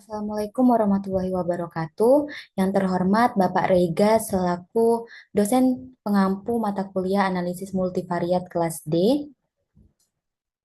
Assalamualaikum warahmatullahi wabarakatuh. Yang terhormat Bapak Rega selaku dosen pengampu mata kuliah analisis multivariat kelas D.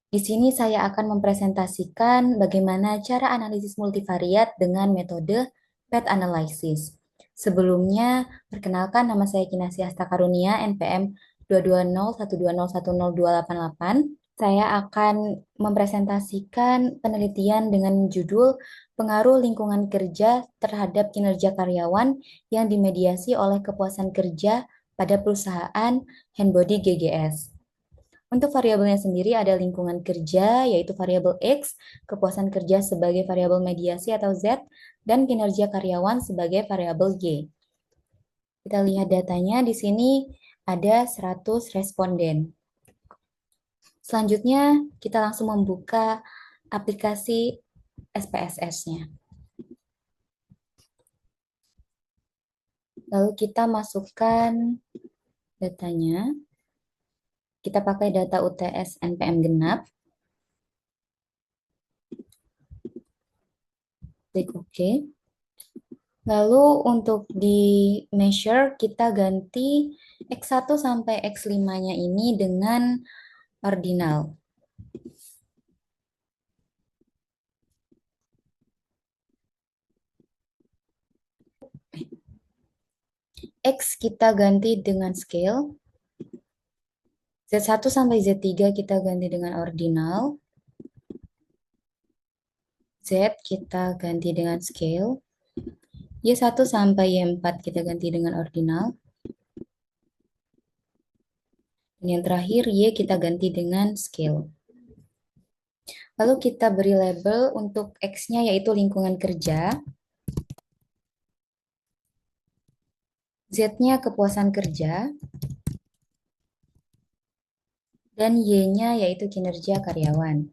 Di sini saya akan mempresentasikan bagaimana cara analisis multivariat dengan metode PET analysis. Sebelumnya, perkenalkan nama saya Kinasih Asta Karunia, NPM 22012010288. Saya akan mempresentasikan penelitian dengan judul Pengaruh Lingkungan Kerja Terhadap Kinerja Karyawan yang dimediasi oleh kepuasan kerja pada perusahaan Handbody GGS. Untuk variabelnya sendiri ada lingkungan kerja, yaitu variabel X, kepuasan kerja sebagai variabel mediasi atau Z, dan kinerja karyawan sebagai variabel Y. Kita lihat datanya, di sini ada 100 responden. Selanjutnya, kita langsung membuka aplikasi SPSS-nya. Lalu kita masukkan datanya. Kita pakai data UTS NPM genap. Klik OK. Lalu untuk di measure, kita ganti X1 sampai X5-nya ini dengan ordinal. X kita ganti dengan scale. Z1 sampai Z3 kita ganti dengan ordinal. Z kita ganti dengan scale. Y1 sampai Y4 kita ganti dengan ordinal. Dan yang terakhir, Y kita ganti dengan scale. Lalu kita beri label untuk X-nya yaitu lingkungan kerja. Z-nya kepuasan kerja. Dan Y-nya yaitu kinerja karyawan.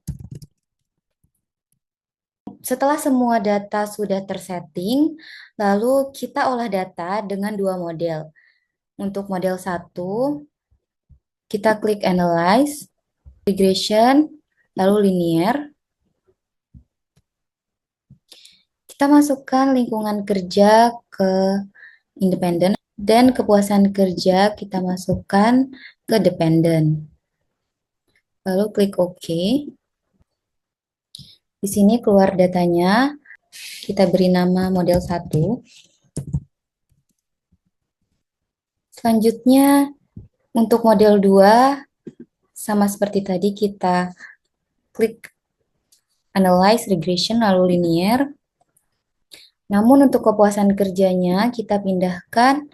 Setelah semua data sudah tersetting, lalu kita olah data dengan dua model. Untuk model 1, kita klik Analyze, Regression, lalu Linear. Kita masukkan lingkungan kerja ke Independent, dan kepuasan kerja kita masukkan ke Dependent. Lalu klik OK. Di sini keluar datanya, kita beri nama model 1. Selanjutnya, untuk model 2, sama seperti tadi kita klik Analyze, Regression, lalu Linear. Namun untuk kepuasan kerjanya, kita pindahkan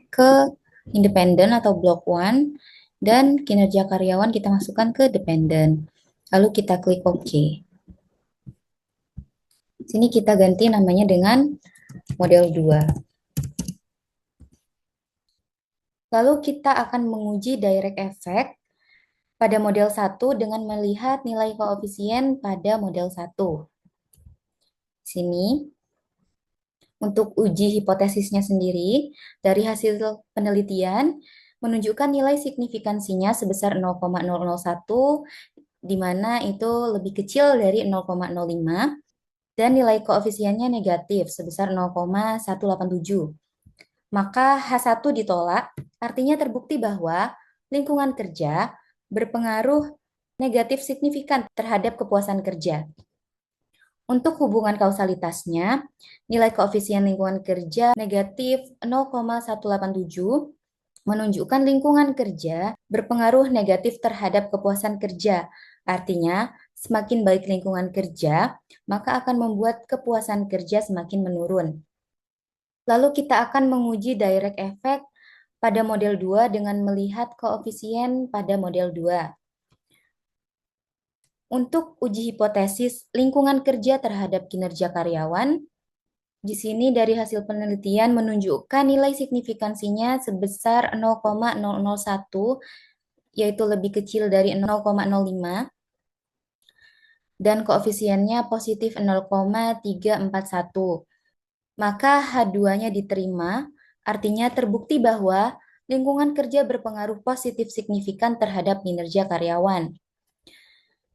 ke Independent atau Block 1, dan kinerja karyawan kita masukkan ke Dependent. Lalu kita klik OK. Sini kita ganti namanya dengan model 2. Lalu kita akan menguji direct effect pada model 1 dengan melihat nilai koefisien pada model 1. Sini, untuk uji hipotesisnya sendiri, dari hasil penelitian menunjukkan nilai signifikansinya sebesar 0,001, di mana itu lebih kecil dari 0,05, dan nilai koefisiennya negatif sebesar 0,187. Maka H1 ditolak, artinya terbukti bahwa lingkungan kerja berpengaruh negatif signifikan terhadap kepuasan kerja. Untuk hubungan kausalitasnya, nilai koefisien lingkungan kerja negatif 0,187 menunjukkan lingkungan kerja berpengaruh negatif terhadap kepuasan kerja. Artinya, semakin baik lingkungan kerja, maka akan membuat kepuasan kerja semakin menurun. Lalu kita akan menguji direct effect pada model 2 dengan melihat koefisien pada model 2. Untuk uji hipotesis lingkungan kerja terhadap kinerja karyawan, di sini dari hasil penelitian menunjukkan nilai signifikansinya sebesar 0,001, yaitu lebih kecil dari 0,05, dan koefisiennya positif 0,341. Maka H2-nya diterima, artinya terbukti bahwa lingkungan kerja berpengaruh positif signifikan terhadap kinerja karyawan.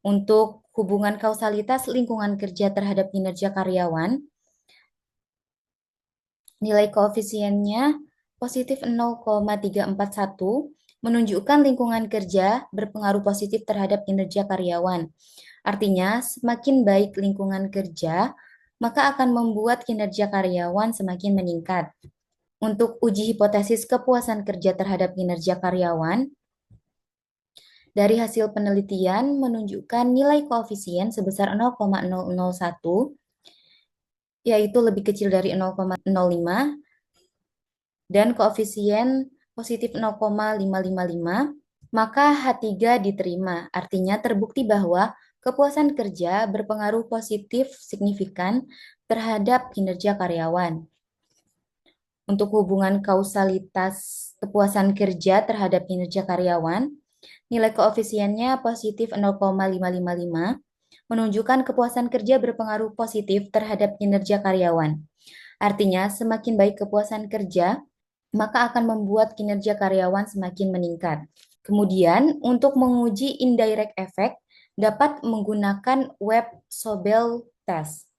Untuk hubungan kausalitas lingkungan kerja terhadap kinerja karyawan, Nilai koefisiennya positif 0,341 menunjukkan lingkungan kerja berpengaruh positif terhadap kinerja karyawan. Artinya, semakin baik lingkungan kerja, maka akan membuat kinerja karyawan semakin meningkat. Untuk uji hipotesis kepuasan kerja terhadap kinerja karyawan, dari hasil penelitian menunjukkan nilai koefisien sebesar 0,001, yaitu lebih kecil dari 0,005, dan koefisien positif 0,555, maka H3 diterima. Artinya terbukti bahwa kepuasan kerja berpengaruh positif signifikan terhadap kinerja karyawan. Untuk hubungan kausalitas kepuasan kerja terhadap kinerja karyawan, nilai koefisiennya positif 0,555 menunjukkan kepuasan kerja berpengaruh positif terhadap kinerja karyawan. Artinya, semakin baik kepuasan kerja, maka akan membuat kinerja karyawan semakin meningkat. Kemudian, untuk menguji indirect effect, dapat menggunakan web Sobel test.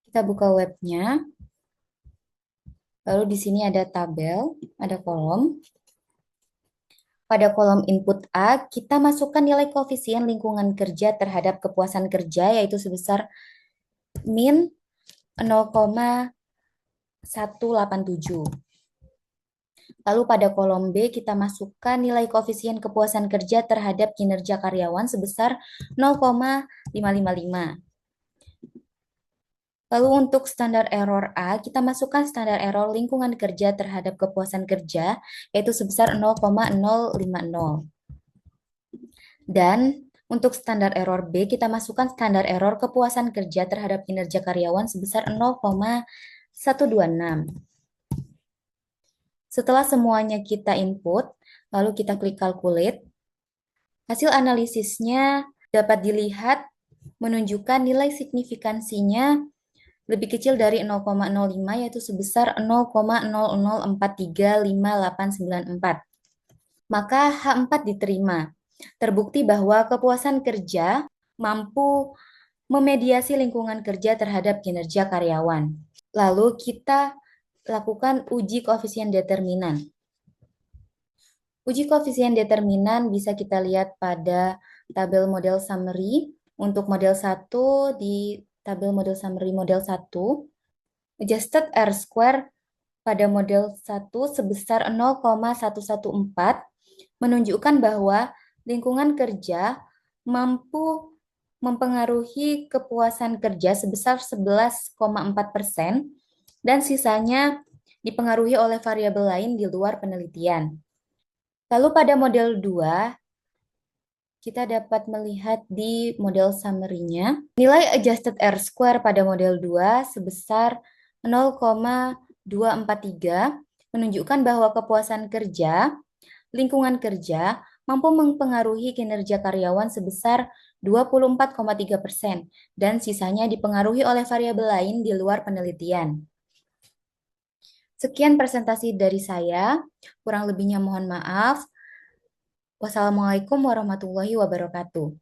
Kita buka webnya, lalu di sini ada tabel, ada kolom. Pada kolom input A, kita masukkan nilai koefisien lingkungan kerja terhadap kepuasan kerja, yaitu sebesar min 0,187. Lalu pada kolom B kita masukkan nilai koefisien kepuasan kerja terhadap kinerja karyawan sebesar 0,555. Lalu untuk standar error A, kita masukkan standar error lingkungan kerja terhadap kepuasan kerja, yaitu sebesar 0,050. Dan untuk standar error B, kita masukkan standar error kepuasan kerja terhadap kinerja karyawan sebesar 0,126. Setelah semuanya kita input, lalu kita klik calculate, hasil analisisnya dapat dilihat menunjukkan nilai signifikansinya lebih kecil dari 0,05, yaitu sebesar 0,00435894. Maka H4 diterima. Terbukti bahwa kepuasan kerja mampu memediasi lingkungan kerja terhadap kinerja karyawan. Lalu kita lakukan uji koefisien determinan. Uji koefisien determinan bisa kita lihat pada tabel model summary. Untuk model 1 di tabel model summary model 1, adjusted R square pada model 1 sebesar 0,114 menunjukkan bahwa lingkungan kerja mampu mempengaruhi kepuasan kerja sebesar 11,4% dan sisanya dipengaruhi oleh variabel lain di luar penelitian. Lalu pada model 2, kita dapat melihat di model summary-nya, nilai adjusted R square pada model 2 sebesar 0,243 menunjukkan bahwa kepuasan kerja, lingkungan kerja, mampu mempengaruhi kinerja karyawan sebesar 24,3% dan sisanya dipengaruhi oleh variabel lain di luar penelitian. Sekian presentasi dari saya, kurang lebihnya mohon maaf. Wassalamualaikum warahmatullahi wabarakatuh.